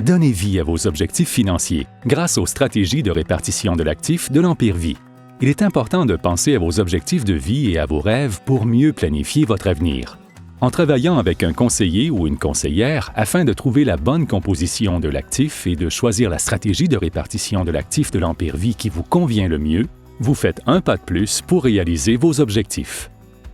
Donnez vie à vos objectifs financiers grâce aux stratégies de répartition de l'actif de l'Empire Vie. Il est important de penser à vos objectifs de vie et à vos rêves pour mieux planifier votre avenir. En travaillant avec un conseiller ou une conseillère afin de trouver la bonne composition de l'actif et de choisir la stratégie de répartition de l'actif de l'Empire Vie qui vous convient le mieux, vous faites un pas de plus pour réaliser vos objectifs.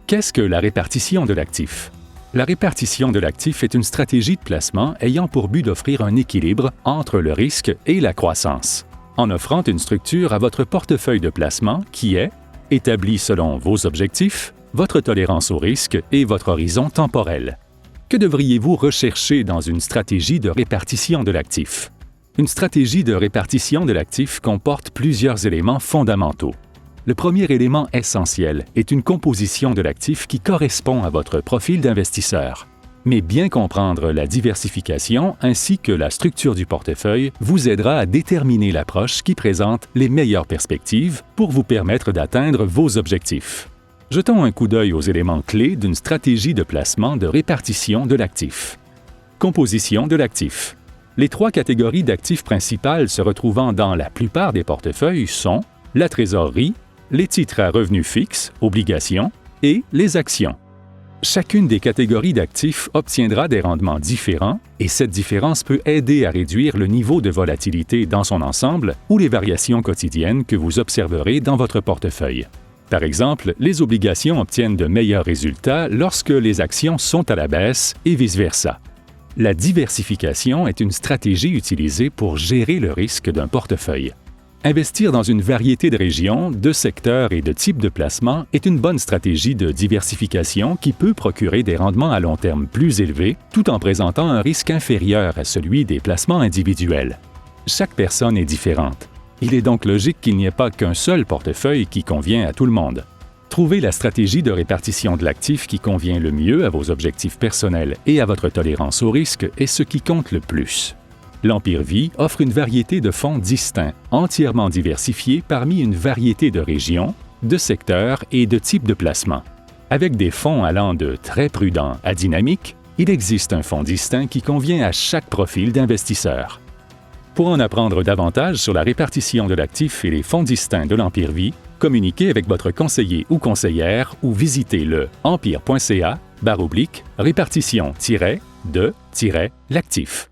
Qu'est-ce que la répartition de l'actif? La répartition de l'actif est une stratégie de placement ayant pour but d'offrir un équilibre entre le risque et la croissance, en offrant une structure à votre portefeuille de placement qui est établie selon vos objectifs, votre tolérance au risque et votre horizon temporel. Que devriez-vous rechercher dans une stratégie de répartition de l'actif? Une stratégie de répartition de l'actif comporte plusieurs éléments fondamentaux. Le premier élément essentiel est une composition de l'actif qui correspond à votre profil d'investisseur. Mais bien comprendre la diversification ainsi que la structure du portefeuille vous aidera à déterminer l'approche qui présente les meilleures perspectives pour vous permettre d'atteindre vos objectifs. Jetons un coup d'œil aux éléments clés d'une stratégie de placement de répartition de l'actif. Composition de l'actif. Les trois catégories d'actifs principales se retrouvant dans la plupart des portefeuilles sont la trésorerie, les titres à revenus fixes, obligations, et les actions. Chacune des catégories d'actifs obtiendra des rendements différents et cette différence peut aider à réduire le niveau de volatilité dans son ensemble ou les variations quotidiennes que vous observerez dans votre portefeuille. Par exemple, les obligations obtiennent de meilleurs résultats lorsque les actions sont à la baisse et vice-versa. La diversification est une stratégie utilisée pour gérer le risque d'un portefeuille. Investir dans une variété de régions, de secteurs et de types de placements est une bonne stratégie de diversification qui peut procurer des rendements à long terme plus élevés tout en présentant un risque inférieur à celui des placements individuels. Chaque personne est différente. Il est donc logique qu'il n'y ait pas qu'un seul portefeuille qui convient à tout le monde. Trouvez la stratégie de répartition de l'actif qui convient le mieux à vos objectifs personnels et à votre tolérance au risque est ce qui compte le plus. L'Empire Vie offre une variété de fonds distincts, entièrement diversifiés parmi une variété de régions, de secteurs et de types de placements. Avec des fonds allant de très prudents à dynamiques, il existe un fonds distinct qui convient à chaque profil d'investisseur. Pour en apprendre davantage sur la répartition de l'actif et les fonds distincts de l'Empire Vie, communiquez avec votre conseiller ou conseillère ou visitez le empire.ca/répartition-de-l'actif.